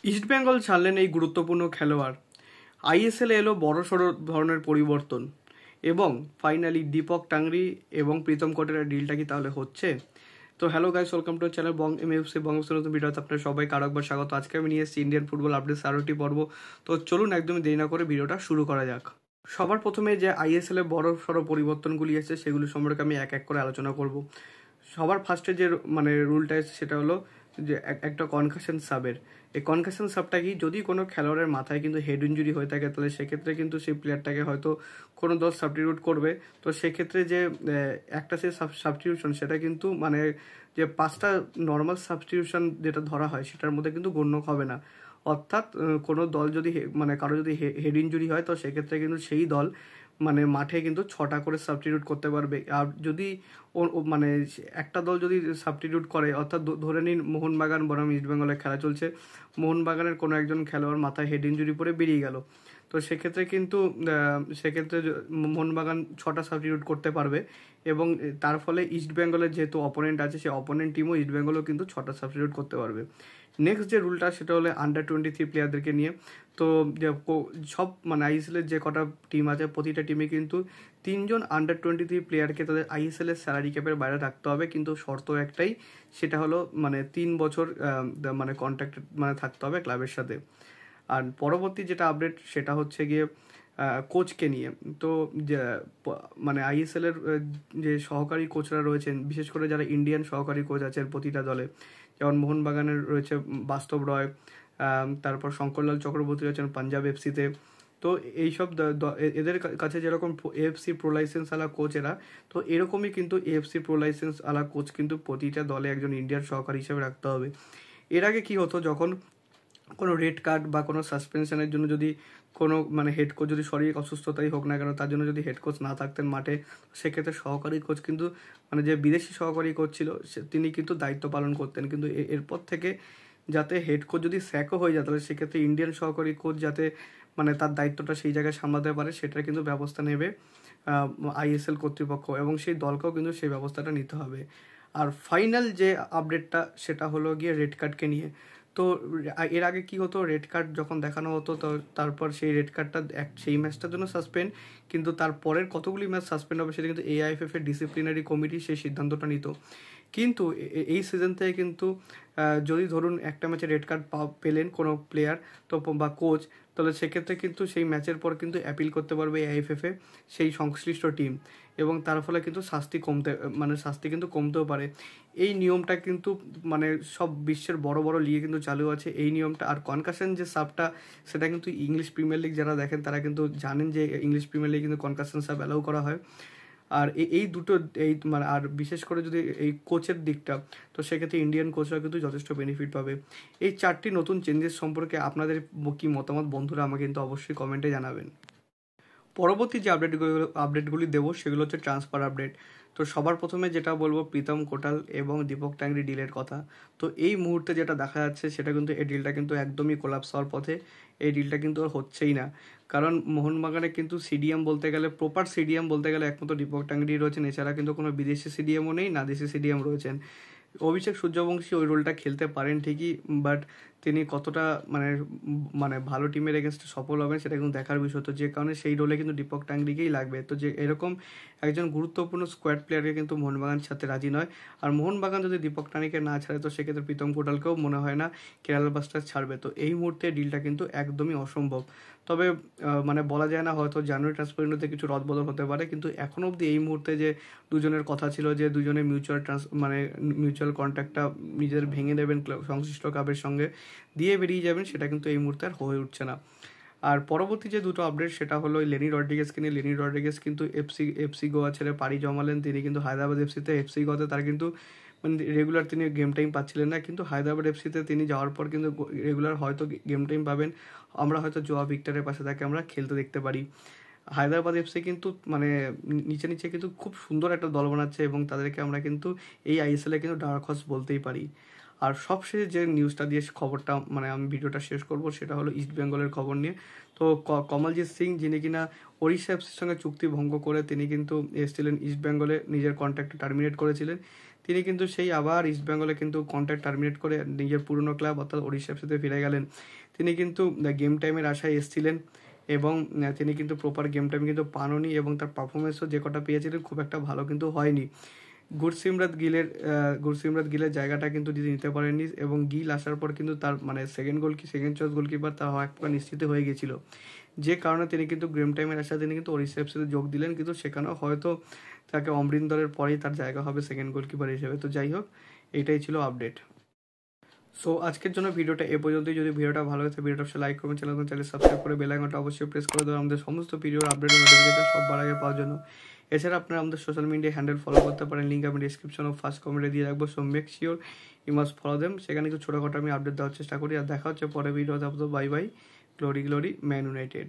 ইস্টবেঙ্গল ছাড়লেন এই গুরুত্বপূর্ণ খেলোয়াড়। আইএসএলে এলো বড়সড় ধরনের পরিবর্তন এবং ফাইনালি দীপক টাংরি এবং প্রীতম কোটালের ডিলটা কি তাহলে হচ্ছে? তো hello guys, welcome to channel Bong MFC Bangabandhu নতুন ভিডিওতে আপনার সবাই আরেকবার স্বাগত। আজকে আমি নিয়ে এসেছি ইন্ডিয়ান ফুটবল আপডেট 13টি পর্ব। তো চলুন একদমই দেরি না করে ভিডিওটা শুরু করা যাক। সবার প্রথমে যে আইএসএল এ বড় সড়ো পরিবর্তনগুলি এসেছে সেগুলি সম্পর্কে আমি এক এক করে আলোচনা করব। সবার ফার্স্টে যে রুলটা এসেছে সেটা হলো যে একটা কনকাশন সাবের। এই কনকাশন সাবটা কি, যদি কোনো খেলোয়াড়ের মাথায় কিন্তু হেড ইঞ্জুরি হয়ে থাকে তাহলে সেক্ষেত্রে কিন্তু সেই প্লেয়ারটাকে হয়তো কোনো দল সাবস্টিটিউট করবে। তো সেক্ষেত্রে যে একটা সে সাবস্টিটিউশন সেটা কিন্তু যে 5টা নর্মাল সাবস্টিটিউশন যেটা ধরা হয় সেটার মধ্যে কিন্তু গণ্য হবে না। অর্থাৎ কোনো দল যদি কারো যদি হেড ইঞ্জুরি হয় তো সেক্ষেত্রে কিন্তু সেই দল মাঠে কিন্তু 6টা করে সাবস্টিটিউট করতে পারবে। আর যদি একটা দল যদি সাবস্টিটিউট করে, অর্থাৎ ধরে নিন মোহনবাগান বনাম ইস্টবেঙ্গলের খেলা চলছে, মোহনবাগানের কোনো একজন খেলোয়াড় মাথায় হেড ইঞ্জুরি পরে বেরিয়ে গেল, তো সেক্ষেত্রে কিন্তু মোহনবাগান 6টা সাবস্টিটিউট করতে পারবে এবং তার ফলে ইস্টবেঙ্গলের যেহেতু অপোনেন্ট আছে সেই অপোনেন্ট টিমও ইস্টবেঙ্গলও কিন্তু 6টা সাবস্টিটিউট করতে পারবে। নেক্সট যে রুলটা সেটা হলো আন্ডার-23 প্লেয়ারদেরকে নিয়ে। তো সব আইএসএলের যে কটা টিম আছে প্রতিটা টিমে কিন্তু 3জন আন্ডার-23 প্লেয়ারকে তাদের আইএসএলের স্যালারি ক্যাপের বাইরে রাখতে হবে, কিন্তু শর্ত একটাই, সেটা হলো 3 বছর কন্ট্রাক্ট থাকতে হবে ক্লাবের সাথে। আর পরবর্তী যেটা আপডেট সেটা হচ্ছে গিয়ে কোচকে নিয়ে। তো আইএসএলের যে সহকারী কোচরা রয়েছেন, বিশেষ করে যারা ইন্ডিয়ান সহকারী কোচ আছেন প্রতিটা দলে, যেমন মোহনবাগানের রয়েছে বাস্তব রয়, তারপর শঙ্করলাল চক্রবর্তী রয়েছেন পাঞ্জাব এফসিতে। তো এইসব এদের কাছে যেরকম এএফসি প্রো লাইসেন্স আলা কোচ এরা, তো এরকমই কিন্তু এএফসি প্রো লাইসেন্স আলা কোচ কিন্তু প্রতিটা দলে একজন ইন্ডিয়ার সহকারী হিসেবে রাখতে হবে। এর আগে কি হতো, যখন কোনো রেড কার্ড বা কোনো সাসপেনশনের জন্য যদি কোনো হেড কোচ যদি শারীরিক অসুস্থতাই হোক না কেন, তার জন্য যদি হেড কোচ না থাকতেন মাঠে, সেক্ষেত্রে সহকারী কোচ কিন্তু যে বিদেশি সহকারী কোচ ছিল তিনি কিন্তু দায়িত্ব পালন করতেন। কিন্তু এরপর থেকে যাতে হেড কোচ যদি স্যাকও হয়ে যায় তাহলে সেক্ষেত্রে ইন্ডিয়ান সহকারী কোচ যাতে তার দায়িত্বটা সেই জায়গায় সামলাতে পারে সেটার কিন্তু ব্যবস্থা নেবে আইএসএল কর্তৃপক্ষ, এবং সেই দলকেও কিন্তু সেই ব্যবস্থাটা নিতে হবে। আর ফাইনাল যে আপডেটটা সেটা হলো গিয়ে রেড কার্ডকে নিয়ে। তো এর আগে কি হতো, রেড কার্ড যখন দেখানো হতো তো তারপর সেই রেড কার্ডটা সেই ম্যাচটার জন্য সাসপেন্ড, কিন্তু তারপরের কতগুলি ম্যাচ সাসপেন্ড হবে সেটা কিন্তু এআইএফএফ এর ডিসিপ্লিনারি কমিটি সেই সিদ্ধান্তটা নিত। কিন্তু এই সিজন থেকে কিন্তু যদি ধরুন একটা ম্যাচে রেড কার্ড পেলেন কোনো প্লেয়ার তো বা কোচ, তাহলে সেক্ষেত্রে কিন্তু সেই ম্যাচের পর কিন্তু অ্যাপিল করতে পারবে এআইএফএফে সেই সংশ্লিষ্ট টিম, এবং তার ফলে কিন্তু শাস্তি কিন্তু কমতেও পারে। এই নিয়মটা কিন্তু সব বিশ্বের বড় বড় লিগে কিন্তু চালু আছে এই নিয়মটা। আর কনকাশন যে সাবটা সেটা কিন্তু ইংলিশ প্রিমিয়ার লিগ যারা দেখেন তারা কিন্তু জানেন যে ইংলিশ প্রিমিয়ার লিগে কিন্তু কনকাশন সাব অ্যালাউ করা হয়। আর এই দুটো আর বিশেষ করে যদি এই কোচের দিকটা, তো সেক্ষেত্রে ইন্ডিয়ান কোচরা কিন্তু যথেষ্ট বেনিফিট পাবে। এই 4টি নতুন চেঞ্জেস সম্পর্কে আপনাদের কি মতামত বন্ধুরা আমাকে কিন্তু অবশ্যই কমেন্টে জানাবেন। পরবর্তী যে আপডেটগুলি দেবো সেগুলো হচ্ছে ট্রান্সফার আপডেট। তো সবার প্রথমে যেটা বলবো প্রীতম কোটাল এবং দীপক টাংরি ডিলের কথা। তো এই মুহূর্তে যেটা দেখা যাচ্ছে সেটা কিন্তু এই ডিলটা কিন্তু একদমই কোলাপস হওয়ার পথে। এই ডিলটা কিন্তু আর হচ্ছেই না, কারণ মোহনবাগানে কিন্তু সিডিএম বলতে গেলে, প্রপার সিডিএম বলতে গেলে একমাত্র দীপক টাংরি রয়েছেন, এছাড়া কিন্তু কোনো বিদেশি সিডিএমও নেই, না দেশি সিডিএম রয়েছেন। অভিষেক সূর্যবংশী ওই রোলটা খেলতে পারেন ঠিকই, বাট তিনি কতটা ভালো টিমের এগেনস্টে সফল হবেন সেটা কিন্তু দেখার বিষয়। তো যে কারণে সেই রোলে কিন্তু দীপক টাংরিকেই লাগবে। তো যে এরকম একজন গুরুত্বপূর্ণ স্কোয়াড প্লেয়ারকে কিন্তু মোহনবাগান ছাড়তে রাজি নয়। আর মোহনবাগান যদি দীপক টাংরিকে না ছাড়ে তো সেক্ষেত্রে প্রীতম কোটালকেও মনে হয় না কেরালা ব্লাস্টার্স ছাড়বে। তো এই মুহূর্তে ডিলটা কিন্তু একদমই অসম্ভব। তবে বলা যায় না, হয়তো জানুয়ারি ট্রান্সফার উইন্ডোতে কিছু রদবদল হতে পারে, কিন্তু এখনও অবধি এই মুহূর্তে যে দুজনের কথা ছিল যে দুজনে মিউচুয়াল কন্ট্রাক্টটা নিজেদের ভেঙে দেবেন সংশ্লিষ্ট ক্লাবের সঙ্গে দিয়ে বেরিয়ে যাবেন, সেটা কিন্তু এই মুহূর্তে আর হয়ে উঠছে না। আর পরবর্তী যে দুটো আপডেট সেটা হলো লেনি রড্রিগেজকে নিয়ে। লেনি রড্রিগেজ কিন্তু এফসি গোয়া ছেড়ে পাড়ি জমালেন। তিনি কিন্তু হায়দ্রাবাদ এফসিতে, এফসি গোয়াতে তার কিন্তু রেগুলার তিনি গেম টাইম পাচ্ছিলেন না, কিন্তু হায়দ্রাবাদ এফসিতে তিনি যাওয়ার পর কিন্তু রেগুলার হয়তো গেম টাইম পাবেন। আমরা হয়তো জোয়া ভিক্টরের পাশে তাকে আমরা খেলতে দেখতে পারি। হায়দ্রাবাদ এফসি কিন্তু নিচে নিচে কিন্তু খুব সুন্দর একটা দল বানাচ্ছে এবং তাদেরকে আমরা কিন্তু এই আইএসএলে কিন্তু ডার্ক হর্স বলতেই পারি। আর সবশেষে যে নিউজটা দিয়ে খবরটা আমি ভিডিওটা শেষ করব সেটা হলো ইস্ট বেঙ্গলের খবর নিয়ে। তো কমলজিৎ সিং, যিনি কিনা ওড়িশা এফসির সঙ্গে চুক্তি ভঙ্গ করে তিনি কিন্তু এসেছিলেন ইস্ট বেঙ্গলে, নিজের কন্ট্রাক্ট টার্মিনেট করেছিলেন, তিনি কিন্তু সেই আবার ইস্টবেঙ্গলে কিন্তু কন্ট্রাক্ট টার্মিনেট করে নিজের পুরনো ক্লাব অর্থাৎ ওড়িশা এফসিতে ফিরে গেলেন। তিনি কিন্তু গেম টাইমের আশায় এসেছিলেন এবং তিনি কিন্তু প্রপার গেম টাইম কিন্তু পাননি এবং তার পারফরমেন্সও যে কটা পেয়েছিলেন খুব একটা ভালো কিন্তু হয়নি। গুরসিমরাত গিলের জায়গাটা কিন্তু তিনি নিতে পারেননি এবং গিল আসার পর কিন্তু তার মানে সেকেন্ড চয়েস গোলকিপার তার এক প্রকার নিশ্চিত হয়ে গেছিল, যে কারণে তিনি কিন্তু গেম টাইমের আশায় তিনি কিন্তু ওড়িশা এফসিতে যোগ দিলেন, কিন্তু সেখানেও হয়তো তাকে অমরিন্দরের পরেই তার জায়গা হবে সেকেন্ড গোলকিপার হিসেবে। তো যাই হোক, এইটাই ছিল আপডেট। সো আজকের জন্য ভিডিওটা এ পর্যন্তই। যদি ভিডিওটা ভালো হয়েছে ভিডিওটা অবশ্যই লাইক করবেন, চ্যানেল সাবস্ক্রাইব করে বেল আইকনটা অবশ্যই প্রেস করে দেবেন আমাদের সমস্ত ভিডিওর আপডেট নোটিফিকেশন সবার আগে পাওয়ার জন্য। এছাড়া আপনারা আমাদের সোশ্যাল মিডিয়া হ্যান্ডেল ফলো করতে পারেন, লিঙ্ক আমি ডিসক্রিপশন ও ফার্স্ট কমেন্টে দিয়ে রাখবো। So make sure you must follow them. সেখানে কিছু ছোটোখাটো আমি আপডেট দেওয়ার চেষ্টা করি। আর দেখা হচ্ছে পরে ভিডিওতে। Bye bye. Glory man United.